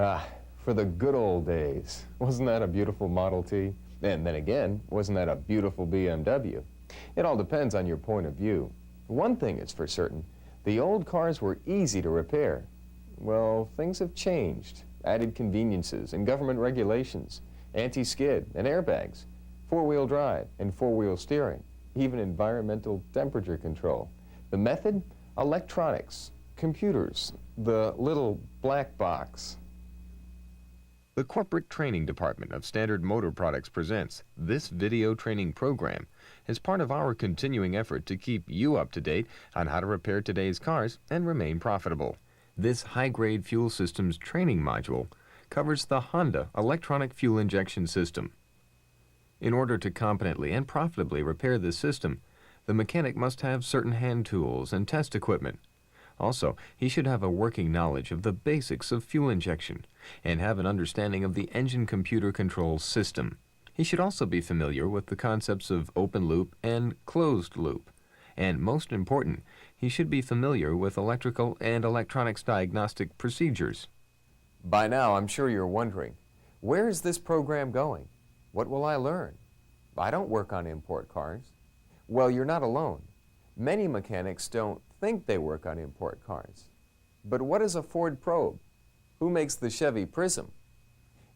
Ah, for the good old days. Wasn't that a beautiful Model T? And then again, wasn't that a beautiful BMW? It all depends on your point of view. One thing is for certain, the old cars were easy to repair. Well, things have changed. Added conveniences and government regulations, anti-skid and airbags, four-wheel drive and four-wheel steering, even environmental temperature control. The method? Electronics, computers, the little black box. The Corporate Training Department of Standard Motor Products presents this video training program as part of our continuing effort to keep you up to date on how to repair today's cars and remain profitable. This HyGrade fuel systems training module covers the Honda electronic fuel injection system. In order to competently and profitably repair this system, the mechanic must have certain hand tools and test equipment. Also, he should have a working knowledge of the basics of fuel injection and have an understanding of the engine computer control system. He should also be familiar with the concepts of open loop and closed loop. And most important, he should be familiar with electrical and electronics diagnostic procedures. By now, I'm sure you're wondering, where is this program going? What will I learn? I don't work on import cars. Well, you're not alone. Many mechanics don't think they work on import cars. But what is a Ford Probe? Who makes the Chevy Prism?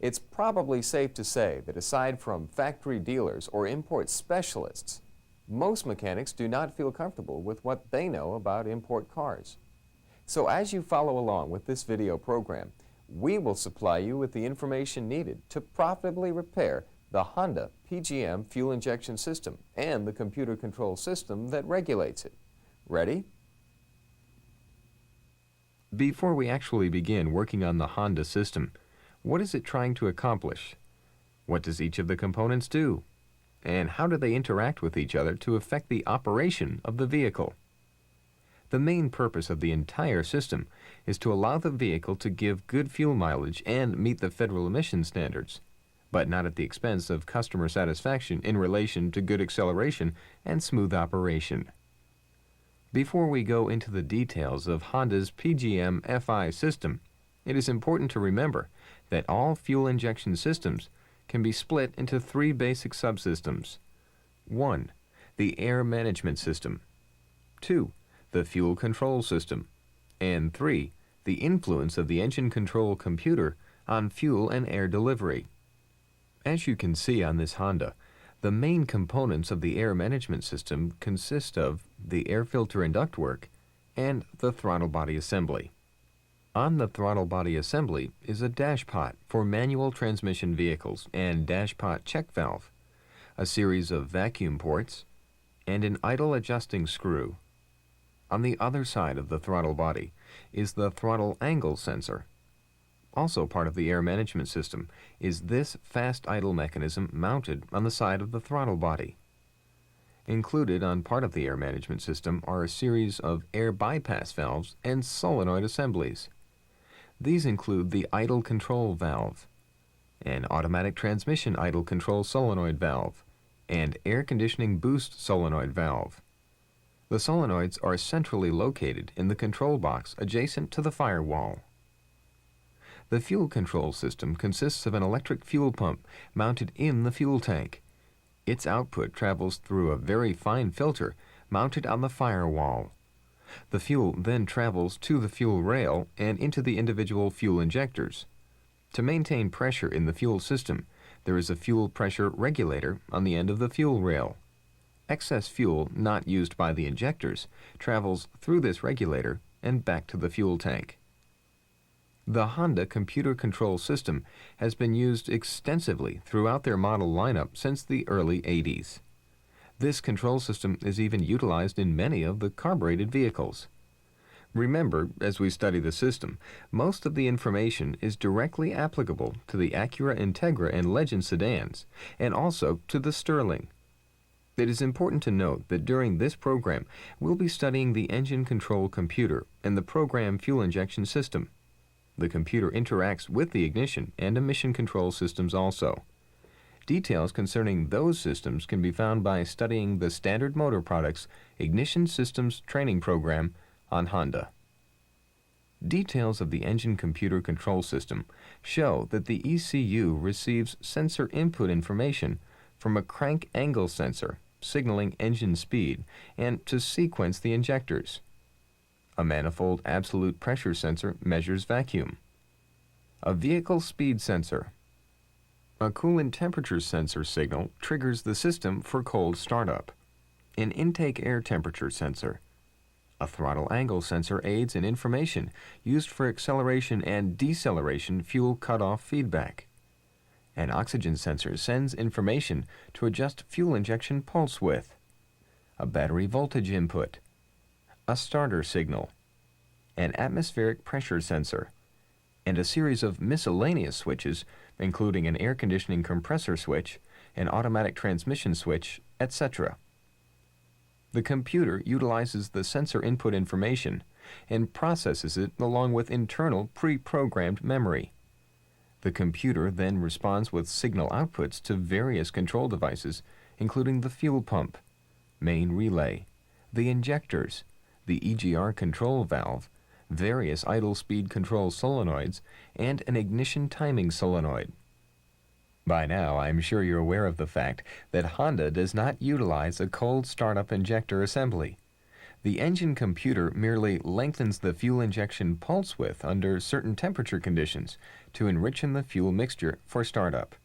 It's probably safe to say that aside from factory dealers or import specialists, most mechanics do not feel comfortable with what they know about import cars. So as you follow along with this video program, we will supply you with the information needed to profitably repair the Honda PGM fuel injection system and the computer control system that regulates it. Ready? Before we actually begin working on the Honda system, what is it trying to accomplish? What does each of the components do? And how do they interact with each other to affect the operation of the vehicle? The main purpose of the entire system is to allow the vehicle to give good fuel mileage and meet the federal emission standards, but not at the expense of customer satisfaction in relation to good acceleration and smooth operation. Before we go into the details of Honda's PGM FI system, it is important to remember that all fuel injection systems can be split into three basic subsystems. 1. The air management system. 2. The fuel control system. And 3. The influence of the engine control computer on fuel and air delivery. As you can see on this Honda, the main components of the air management system consist of the air filter and ductwork and the throttle body assembly. On the throttle body assembly is a dashpot for manual transmission vehicles and dashpot check valve, a series of vacuum ports, and an idle adjusting screw. On the other side of the throttle body is the throttle angle sensor. Also part of the air management system is this fast idle mechanism mounted on the side of the throttle body. Included on part of the air management system are a series of air bypass valves and solenoid assemblies. These include the idle control valve, an automatic transmission idle control solenoid valve, and air conditioning boost solenoid valve. The solenoids are centrally located in the control box adjacent to the firewall. The fuel control system consists of an electric fuel pump mounted in the fuel tank. Its output travels through a very fine filter mounted on the firewall. The fuel then travels to the fuel rail and into the individual fuel injectors. To maintain pressure in the fuel system, there is a fuel pressure regulator on the end of the fuel rail. Excess fuel not used by the injectors travels through this regulator and back to the fuel tank. The Honda computer control system has been used extensively throughout their model lineup since the early 80s. This control system is even utilized in many of the carbureted vehicles. Remember, as we study the system, most of the information is directly applicable to the Acura Integra and Legend sedans, and also to the Sterling. It is important to note that during this program, we'll be studying the engine control computer and the program fuel injection system. The computer interacts with the ignition and emission control systems also. Details concerning those systems can be found by studying the Standard Motor Products Ignition Systems Training Program on Honda. Details of the engine computer control system show that the ECU receives sensor input information from a crank angle sensor signaling engine speed and to sequence the injectors. A manifold absolute pressure sensor measures vacuum. A vehicle speed sensor. A coolant temperature sensor signal triggers the system for cold startup. An intake air temperature sensor. A throttle angle sensor aids in information used for acceleration and deceleration fuel cutoff feedback. An oxygen sensor sends information to adjust fuel injection pulse width. A battery voltage input. A starter signal. An atmospheric pressure sensor. And a series of miscellaneous switches, including an air conditioning compressor switch, an automatic transmission switch, etc. The computer utilizes the sensor input information and processes it along with internal pre-programmed memory. The computer then responds with signal outputs to various control devices, including the fuel pump, main relay, the injectors, the EGR control valve, various idle speed control solenoids, and an ignition timing solenoid. By now, I'm sure you're aware of the fact that Honda does not utilize a cold startup injector assembly. The engine computer merely lengthens the fuel injection pulse width under certain temperature conditions to enrich in the fuel mixture for startup.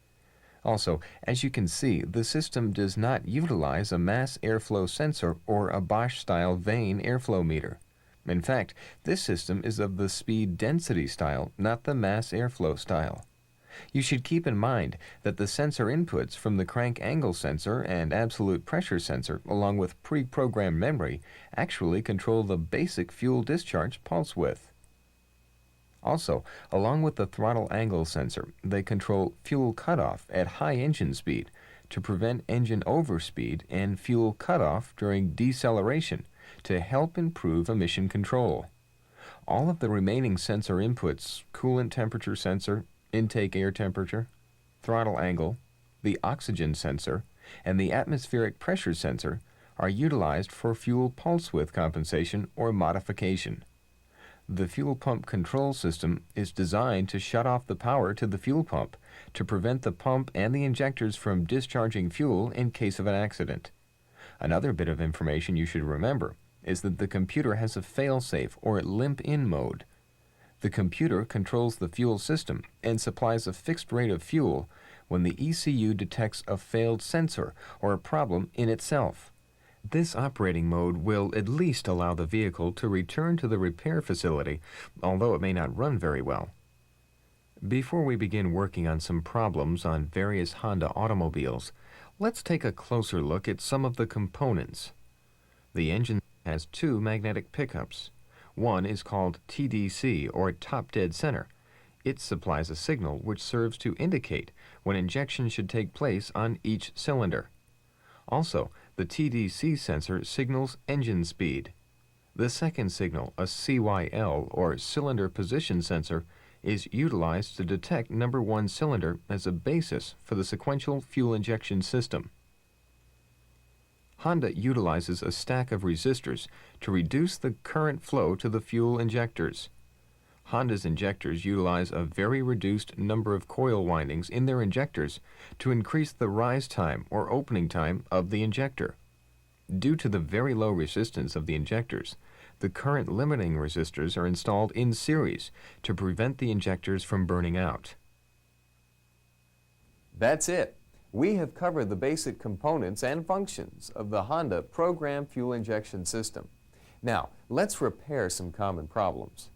Also, as you can see, the system does not utilize a mass airflow sensor or a Bosch-style vane airflow meter. In fact, this system is of the speed density style, not the mass airflow style. You should keep in mind that the sensor inputs from the crank angle sensor and absolute pressure sensor, along with pre-programmed memory, actually control the basic fuel discharge pulse width. Also, along with the throttle angle sensor, they control fuel cutoff at high engine speed to prevent engine overspeed and fuel cutoff during deceleration to help improve emission control. All of the remaining sensor inputs, coolant temperature sensor, intake air temperature, throttle angle, the oxygen sensor, and the atmospheric pressure sensor are utilized for fuel pulse width compensation or modification. The fuel pump control system is designed to shut off the power to the fuel pump to prevent the pump and the injectors from discharging fuel in case of an accident. Another bit of information you should remember is that the computer has a fail-safe or limp-in mode. The computer controls the fuel system and supplies a fixed rate of fuel when the ECU detects a failed sensor or a problem in itself. This operating mode will at least allow the vehicle to return to the repair facility, although it may not run very well. Before we begin working on some problems on various Honda automobiles, let's take a closer look at some of the components. The engine has two magnetic pickups. One is called TDC, or top dead center. It supplies a signal which serves to indicate when injection should take place on each cylinder. Also, the TDC sensor signals engine speed. The second signal, a CYL, or cylinder position sensor, is utilized to detect number 1 cylinder as a basis for the sequential fuel injection system. Honda utilizes a stack of resistors to reduce the current flow to the fuel injectors. Honda's injectors utilize a very reduced number of coil windings in their injectors to increase the rise time or opening time of the injector. Due to the very low resistance of the injectors, the current limiting resistors are installed in series to prevent the injectors from burning out. That's it. We have covered the basic components and functions of the Honda Program Fuel Injection System. Now, let's repair some common problems.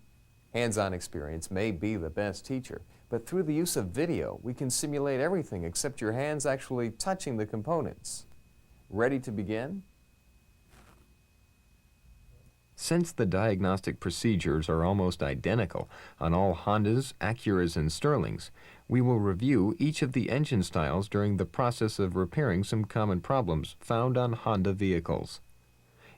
Hands-on experience may be the best teacher, but through the use of video, we can simulate everything except your hands actually touching the components. Ready to begin? Since the diagnostic procedures are almost identical on all Hondas, Acuras, and Sterlings, we will review each of the engine styles during the process of repairing some common problems found on Honda vehicles.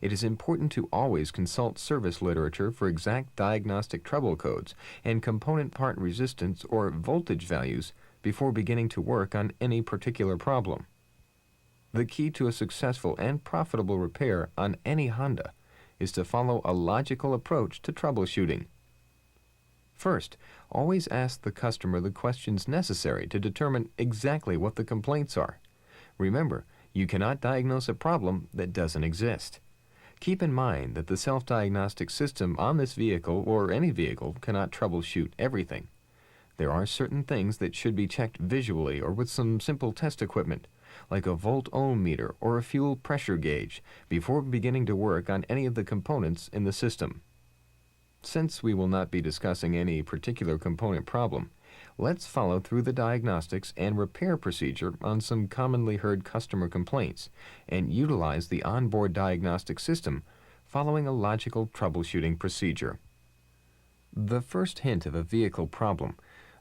It is important to always consult service literature for exact diagnostic trouble codes and component part resistance or voltage values before beginning to work on any particular problem. The key to a successful and profitable repair on any Honda is to follow a logical approach to troubleshooting. First, always ask the customer the questions necessary to determine exactly what the complaints are. Remember, you cannot diagnose a problem that doesn't exist. Keep in mind that the self-diagnostic system on this vehicle or any vehicle cannot troubleshoot everything. There are certain things that should be checked visually or with some simple test equipment, like a volt-ohm meter or a fuel pressure gauge, before beginning to work on any of the components in the system. Since we will not be discussing any particular component problem, let's follow through the diagnostics and repair procedure on some commonly heard customer complaints and utilize the onboard diagnostic system following a logical troubleshooting procedure. The first hint of a vehicle problem,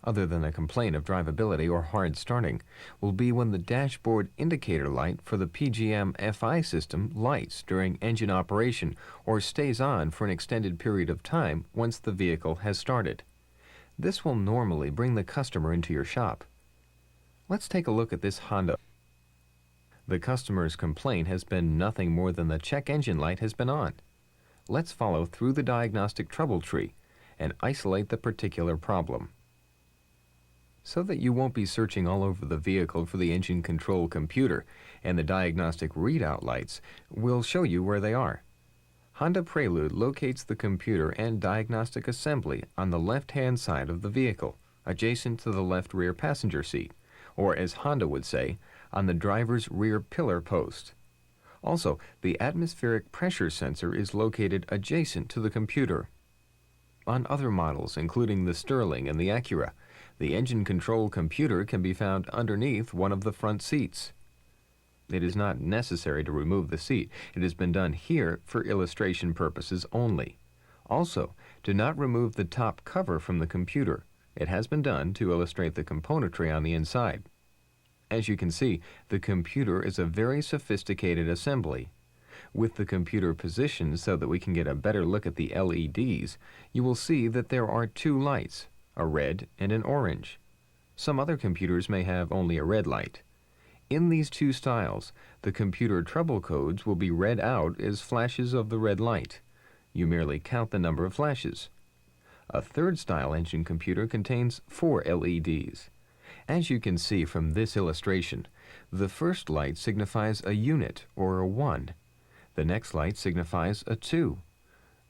other than a complaint of drivability or hard starting, will be when the dashboard indicator light for the PGM FI system lights during engine operation or stays on for an extended period of time once the vehicle has started. This will normally bring the customer into your shop. Let's take a look at this Honda. The customer's complaint has been nothing more than the check engine light has been on. Let's follow through the diagnostic trouble tree and isolate the particular problem. So that you won't be searching all over the vehicle for the engine control computer and the diagnostic readout lights, we'll show you where they are. Honda Prelude locates the computer and diagnostic assembly on the left-hand side of the vehicle, adjacent to the left rear passenger seat, or as Honda would say, on the driver's rear pillar post. Also, the atmospheric pressure sensor is located adjacent to the computer. On other models, including the Sterling and the Acura, the engine control computer can be found underneath one of the front seats. It is not necessary to remove the seat. It has been done here for illustration purposes only. Also, do not remove the top cover from the computer. It has been done to illustrate the componentry on the inside. As you can see, the computer is a very sophisticated assembly. With the computer positioned so that we can get a better look at the LEDs, you will see that there are two lights, a red and an orange. Some other computers may have only a red light. In these two styles, the computer trouble codes will be read out as flashes of the red light. You merely count the number of flashes. A third style engine computer contains 4 LEDs. As you can see from this illustration, the first light signifies a unit or a 1. The next light signifies a 2.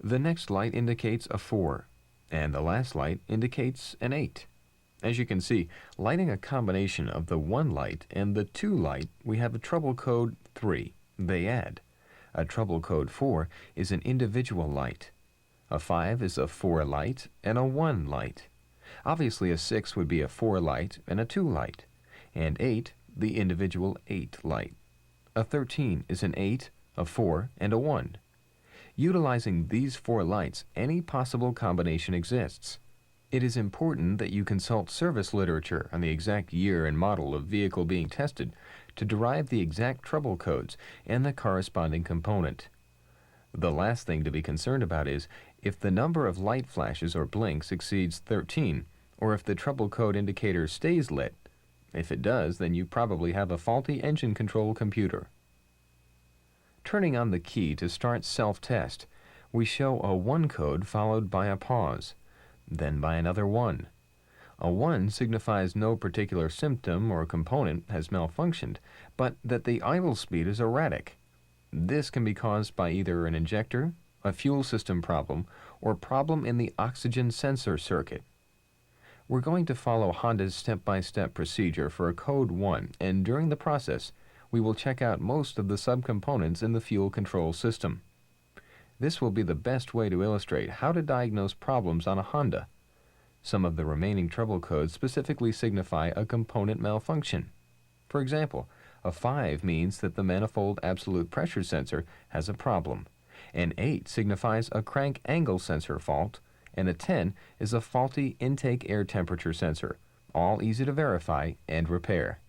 The next light indicates a 4. And the last light indicates an 8. As you can see, lighting a combination of the 1 light and the 2 light, we have a trouble code 3. They add. A trouble code 4 is an individual light. A 5 is a 4 light and a 1 light. Obviously, a 6 would be a 4 light and a 2 light. And 8, the individual 8 light. A 13 is an 8, a 4, and a 1. Utilizing these 4 lights, any possible combination exists. It is important that you consult service literature on the exact year and model of vehicle being tested to derive the exact trouble codes and the corresponding component. The last thing to be concerned about is if the number of light flashes or blinks exceeds 13, or if the trouble code indicator stays lit. If it does, then you probably have a faulty engine control computer. Turning on the key to start self-test, we show a 1 code followed by a pause, then by another 1. A 1 signifies no particular symptom or component has malfunctioned, but that the idle speed is erratic. This can be caused by either an injector, a fuel system problem, or problem in the oxygen sensor circuit. We're going to follow Honda's step-by-step procedure for a code 1, and during the process, we will check out most of the subcomponents in the fuel control system. This will be the best way to illustrate how to diagnose problems on a Honda. Some of the remaining trouble codes specifically signify a component malfunction. For example, a 5 means that the manifold absolute pressure sensor has a problem. An 8 signifies a crank angle sensor fault, and a 10 is a faulty intake air temperature sensor, all easy to verify and repair.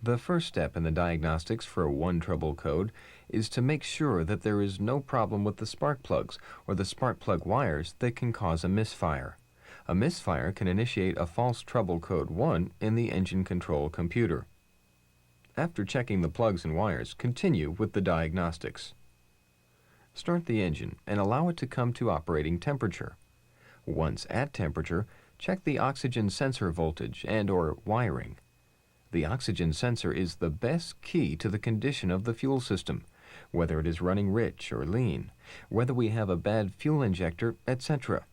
The first step in the diagnostics for a 1 trouble code is to make sure that there is no problem with the spark plugs or the spark plug wires that can cause a misfire. A misfire can initiate a false trouble code 1 in the engine control computer. After checking the plugs and wires, continue with the diagnostics. Start the engine and allow it to come to operating temperature. Once at temperature, check the oxygen sensor voltage and/or wiring. The oxygen sensor is the best key to the condition of the fuel system, whether it is running rich or lean, whether we have a bad fuel injector, etc.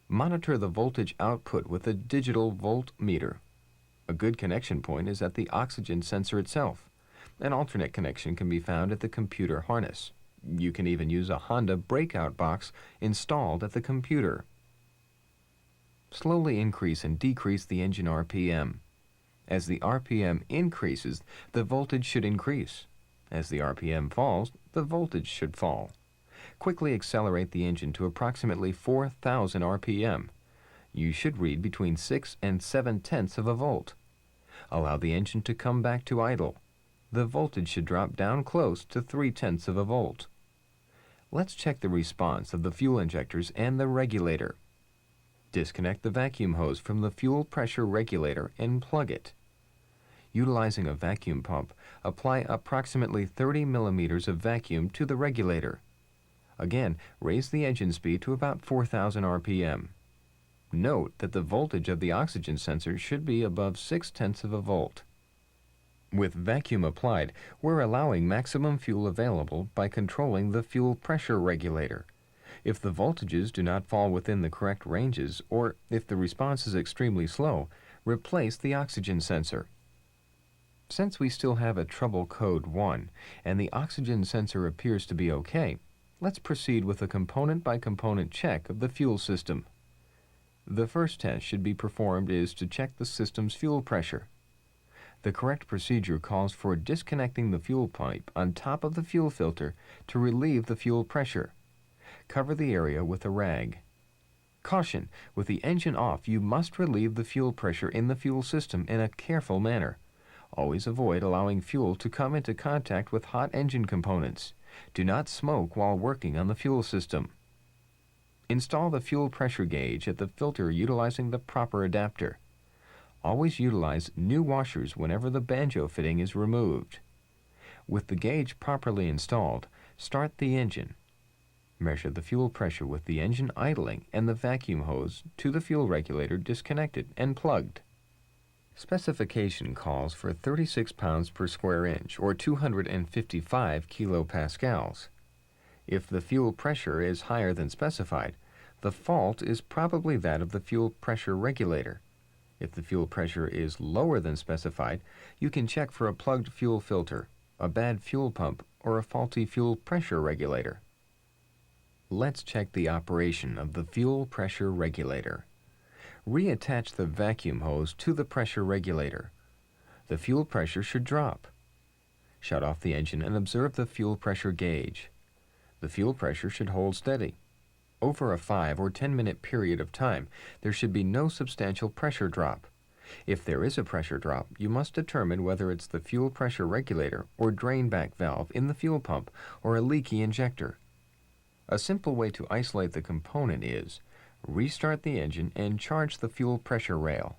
Monitor the voltage output with a digital voltmeter. A good connection point is at the oxygen sensor itself. An alternate connection can be found at the computer harness. You can even use a Honda breakout box installed at the computer. Slowly increase and decrease the engine RPM. As the RPM increases, the voltage should increase. As the RPM falls, the voltage should fall. Quickly accelerate the engine to approximately 4,000 RPM. You should read between 6 and 7/10 of a volt. Allow the engine to come back to idle. The voltage should drop down close to 3/10 of a volt. Let's check the response of the fuel injectors and the regulator. Disconnect the vacuum hose from the fuel pressure regulator and plug it. Utilizing a vacuum pump, apply approximately 30 millimeters of vacuum to the regulator. Again, raise the engine speed to about 4,000 RPM. Note that the voltage of the oxygen sensor should be above 6/10 of a volt. With vacuum applied, we're allowing maximum fuel available by controlling the fuel pressure regulator. If the voltages do not fall within the correct ranges, or if the response is extremely slow, replace the oxygen sensor. Since we still have a trouble code 1 and the oxygen sensor appears to be okay, let's proceed with a component-by-component check of the fuel system. The first test should be performed is to check the system's fuel pressure. The correct procedure calls for disconnecting the fuel pipe on top of the fuel filter to relieve the fuel pressure. Cover the area with a rag. Caution: with the engine off, you must relieve the fuel pressure in the fuel system in a careful manner. Always avoid allowing fuel to come into contact with hot engine components. Do not smoke while working on the fuel system. Install the fuel pressure gauge at the filter utilizing the proper adapter. Always utilize new washers whenever the banjo fitting is removed. With the gauge properly installed, start the engine. Measure the fuel pressure with the engine idling and the vacuum hose to the fuel regulator disconnected and plugged. Specification calls for 36 pounds per square inch, or 255 kilopascals. If the fuel pressure is higher than specified, the fault is probably that of the fuel pressure regulator. If the fuel pressure is lower than specified, you can check for a plugged fuel filter, a bad fuel pump, or a faulty fuel pressure regulator. Let's check the operation of the fuel pressure regulator. Reattach the vacuum hose to the pressure regulator. The fuel pressure should drop. Shut off the engine and observe the fuel pressure gauge. The fuel pressure should hold steady. Over a 5 or 10-minute period of time, there should be no substantial pressure drop. If there is a pressure drop, you must determine whether it's the fuel pressure regulator or drain back valve in the fuel pump or a leaky injector. A simple way to isolate the component is restart the engine and charge the fuel pressure rail.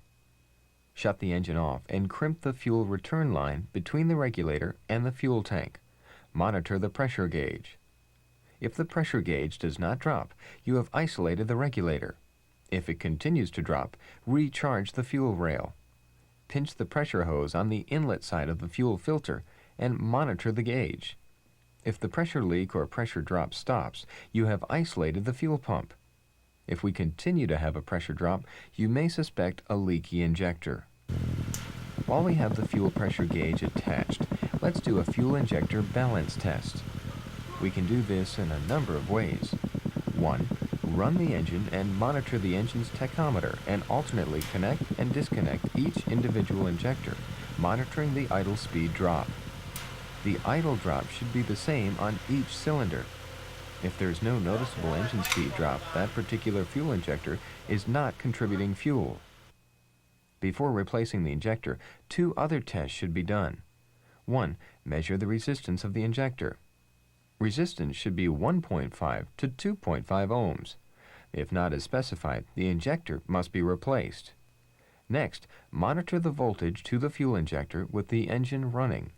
Shut the engine off and crimp the fuel return line between the regulator and the fuel tank. Monitor the pressure gauge. If the pressure gauge does not drop, you have isolated the regulator. If it continues to drop, recharge the fuel rail. Pinch the pressure hose on the inlet side of the fuel filter and monitor the gauge. If the pressure leak or pressure drop stops, you have isolated the fuel pump. If we continue to have a pressure drop, you may suspect a leaky injector. While we have the fuel pressure gauge attached, let's do a fuel injector balance test. We can do this in a number of ways. 1. Run the engine and monitor the engine's tachometer and alternately connect and disconnect each individual injector, monitoring the idle speed drop. The idle drop should be the same on each cylinder. If there's no noticeable engine speed drop, that particular fuel injector is not contributing fuel. Before replacing the injector, 2 other tests should be done. 1. Measure the resistance of the injector. Resistance should be 1.5 to 2.5 ohms. If not as specified, the injector must be replaced. Next, monitor the voltage to the fuel injector with the engine running.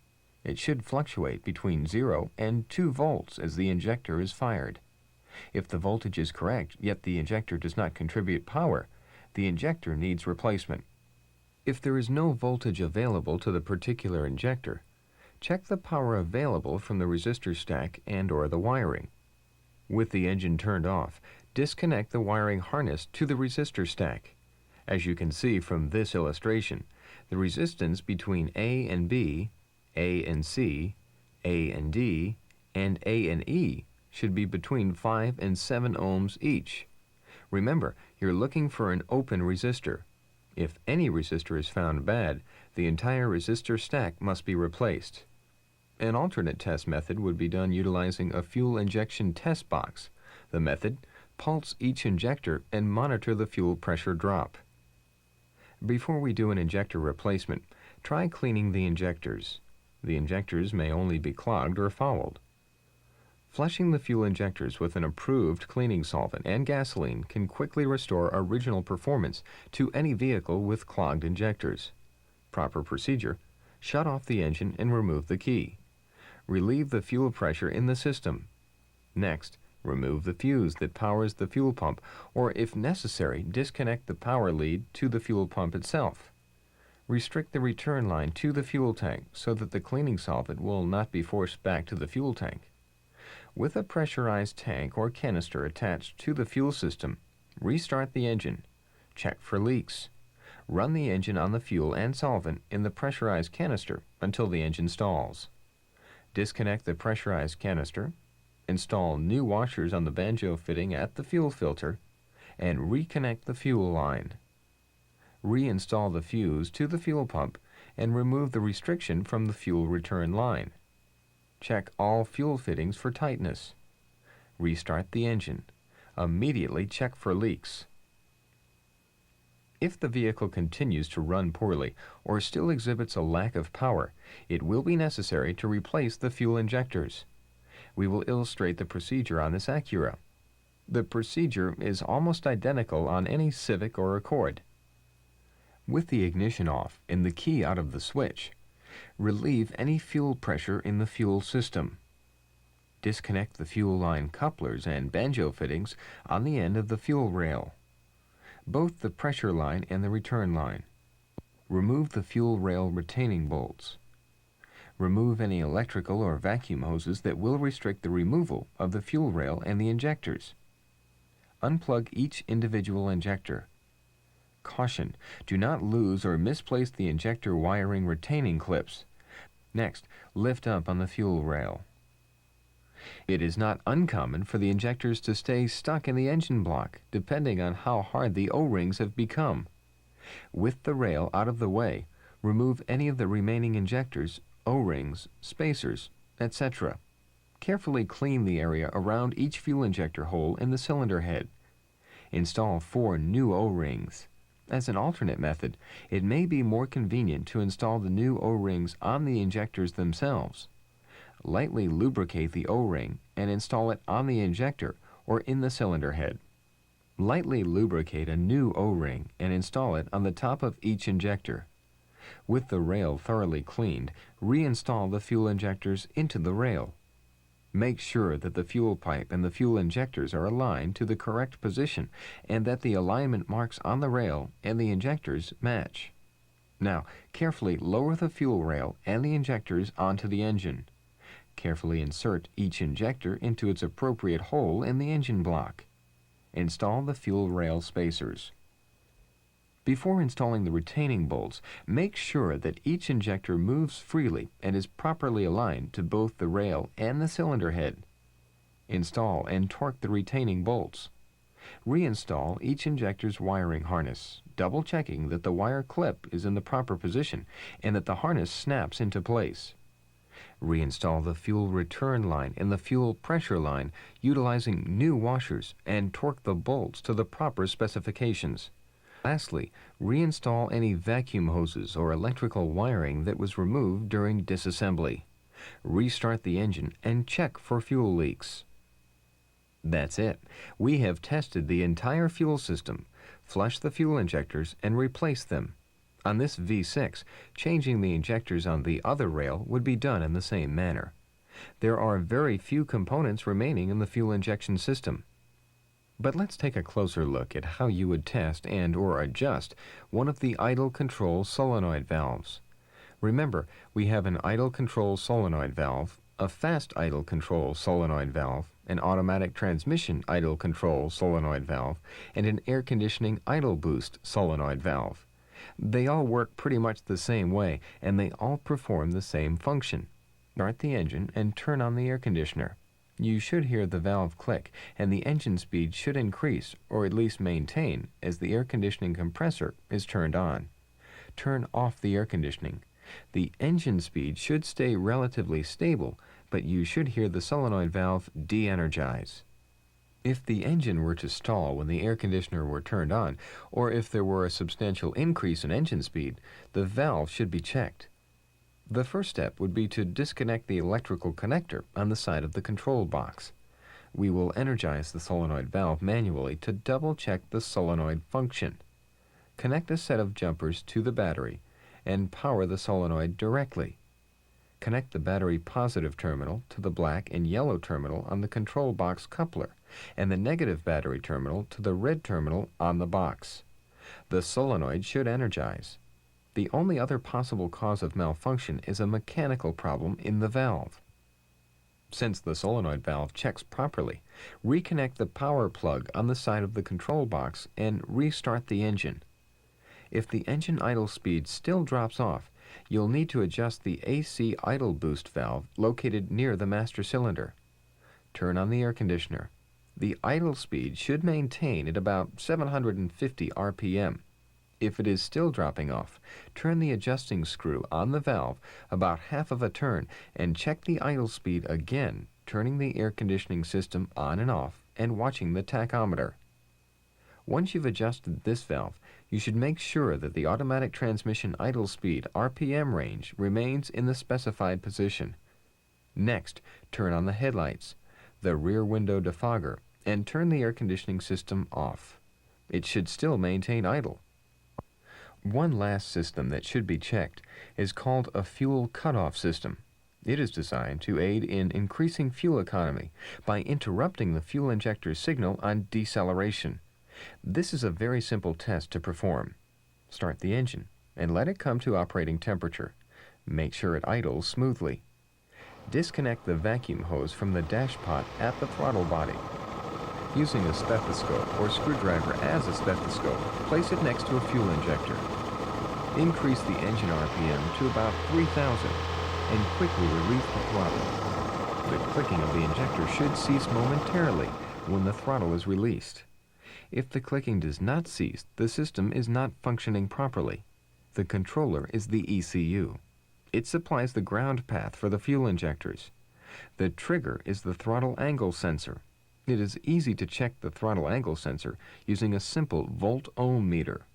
It should fluctuate between 0 and 2 volts as the injector is fired. If the voltage is correct, yet the injector does not contribute power, the injector needs replacement. If there is no voltage available to the particular injector, check the power available from the resistor stack and/or the wiring. With the engine turned off, disconnect the wiring harness to the resistor stack. As you can see from this illustration, the resistance between A and B, A and C, A and D, and A and E should be between 5 and 7 ohms each. Remember, you're looking for an open resistor. If any resistor is found bad, the entire resistor stack must be replaced. An alternate test method would be done utilizing a fuel injection test box. The method: pulse each injector and monitor the fuel pressure drop. Before we do an injector replacement, try cleaning the injectors. The injectors may only be clogged or fouled. Flushing the fuel injectors with an approved cleaning solvent and gasoline can quickly restore original performance to any vehicle with clogged injectors. Proper procedure: shut off the engine and remove the key. Relieve the fuel pressure in the system. Next, remove the fuse that powers the fuel pump, or if necessary, disconnect the power lead to the fuel pump itself. Restrict the return line to the fuel tank so that the cleaning solvent will not be forced back to the fuel tank. With a pressurized tank or canister attached to the fuel system, restart the engine. Check for leaks. Run the engine on the fuel and solvent in the pressurized canister until the engine stalls. Disconnect the pressurized canister, install new washers on the banjo fitting at the fuel filter, and reconnect the fuel line. Reinstall the fuse to the fuel pump and remove the restriction from the fuel return line. Check all fuel fittings for tightness. Restart the engine. Immediately check for leaks. If the vehicle continues to run poorly or still exhibits a lack of power, it will be necessary to replace the fuel injectors. We will illustrate the procedure on this Acura. The procedure is almost identical on any Civic or Accord. With the ignition off and the key out of the switch, relieve any fuel pressure in the fuel system. Disconnect the fuel line couplers and banjo fittings on the end of the fuel rail, both the pressure line and the return line. Remove the fuel rail retaining bolts. Remove any electrical or vacuum hoses that will restrict the removal of the fuel rail and the injectors. Unplug each individual injector. Caution: do not lose or misplace the injector wiring retaining clips. Next, lift up on the fuel rail. It is not uncommon for the injectors to stay stuck in the engine block, depending on how hard the O-rings have become. With the rail out of the way, remove any of the remaining injectors, O-rings, spacers, etc. Carefully clean the area around each fuel injector hole in the cylinder head. Install 4 new O-rings. As an alternate method, it may be more convenient to install the new O-rings on the injectors themselves. Lightly lubricate the O-ring and install it on the injector or in the cylinder head. Lightly lubricate a new O-ring and install it on the top of each injector. With the rail thoroughly cleaned, reinstall the fuel injectors into the rail. Make sure that the fuel pipe and the fuel injectors are aligned to the correct position and that the alignment marks on the rail and the injectors match. Now, carefully lower the fuel rail and the injectors onto the engine. Carefully insert each injector into its appropriate hole in the engine block. Install the fuel rail spacers. Before installing the retaining bolts, make sure that each injector moves freely and is properly aligned to both the rail and the cylinder head. Install and torque the retaining bolts. Reinstall each injector's wiring harness, double checking that the wire clip is in the proper position and that the harness snaps into place. Reinstall the fuel return line and the fuel pressure line utilizing new washers and torque the bolts to the proper specifications. Lastly, reinstall any vacuum hoses or electrical wiring that was removed during disassembly. Restart the engine and check for fuel leaks. That's it. We have tested the entire fuel system, flushed the fuel injectors, and replaced them. On this V6, changing the injectors on the other rail would be done in the same manner. There are very few components remaining in the fuel injection system. But let's take a closer look at how you would test and/or adjust one of the idle control solenoid valves. Remember, we have an idle control solenoid valve, a fast idle control solenoid valve, an automatic transmission idle control solenoid valve, and an air conditioning idle boost solenoid valve. They all work pretty much the same way, and they all perform the same function. Start the engine and turn on the air conditioner. You should hear the valve click, and the engine speed should increase, or at least maintain, as the air conditioning compressor is turned on. Turn off the air conditioning. The engine speed should stay relatively stable, but you should hear the solenoid valve de-energize. If the engine were to stall when the air conditioner were turned on, or if there were a substantial increase in engine speed, the valve should be checked. The first step would be to disconnect the electrical connector on the side of the control box. We will energize the solenoid valve manually to double-check the solenoid function. Connect a set of jumpers to the battery and power the solenoid directly. Connect the battery positive terminal to the black and yellow terminal on the control box coupler and the negative battery terminal to the red terminal on the box. The solenoid should energize. The only other possible cause of malfunction is a mechanical problem in the valve. Since the solenoid valve checks properly, reconnect the power plug on the side of the control box and restart the engine. If the engine idle speed still drops off, you'll need to adjust the AC idle boost valve located near the master cylinder. Turn on the air conditioner. The idle speed should maintain at about 750 RPM. If it is still dropping off, turn the adjusting screw on the valve about half of a turn and check the idle speed again, turning the air conditioning system on and off and watching the tachometer. Once you've adjusted this valve, you should make sure that the automatic transmission idle speed RPM range remains in the specified position. Next, turn on the headlights, the rear window defogger, and turn the air conditioning system off. It should still maintain idle. One last system that should be checked is called a fuel cutoff system. It is designed to aid in increasing fuel economy by interrupting the fuel injector signal on deceleration. This is a very simple test to perform. Start the engine and let it come to operating temperature. Make sure it idles smoothly. Disconnect the vacuum hose from the dash pot at the throttle body. Using a stethoscope or screwdriver as a stethoscope, place it next to a fuel injector. Increase the engine RPM to about 3,000 and quickly release the throttle. The clicking of the injector should cease momentarily when the throttle is released. If the clicking does not cease, the system is not functioning properly. The controller is the ECU. It supplies the ground path for the fuel injectors. The trigger is the throttle angle sensor. It is easy to check the throttle angle sensor using a simple volt-ohm meter.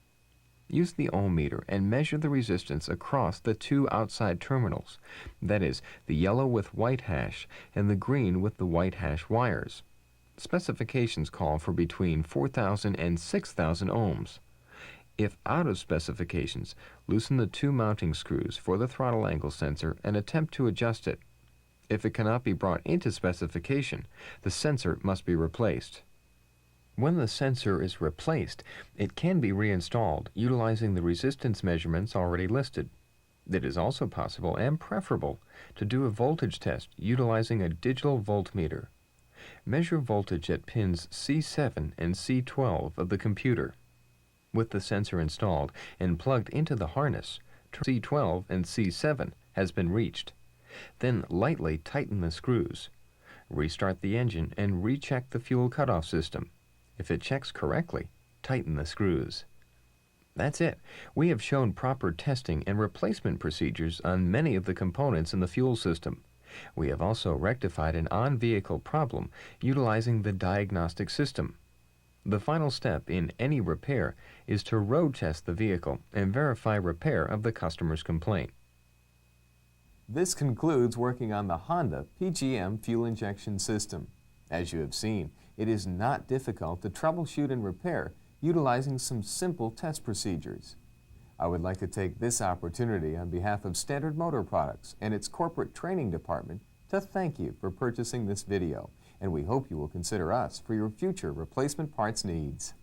Use the ohm meter and measure the resistance across the two outside terminals, that is, the yellow with white hash and the green with the white hash wires. Specifications call for between 4,000 and 6,000 ohms. If out of specifications, loosen the two mounting screws for the throttle angle sensor and attempt to adjust it. If it cannot be brought into specification, the sensor must be replaced. When the sensor is replaced, it can be reinstalled utilizing the resistance measurements already listed. It is also possible and preferable to do a voltage test utilizing a digital voltmeter. Measure voltage at pins C7 and C12 of the computer. With the sensor installed and plugged into the harness, C12 and C7 has been reached. Then lightly tighten the screws. Restart the engine and recheck the fuel cutoff system. If it checks correctly, tighten the screws. That's it. We have shown proper testing and replacement procedures on many of the components in the fuel system. We have also rectified an on-vehicle problem utilizing the diagnostic system. The final step in any repair is to road test the vehicle and verify repair of the customer's complaint. This concludes working on the Honda PGM fuel injection system. As you have seen, it is not difficult to troubleshoot and repair utilizing some simple test procedures. I would like to take this opportunity on behalf of Standard Motor Products and its corporate training department to thank you for purchasing this video, and we hope you will consider us for your future replacement parts needs.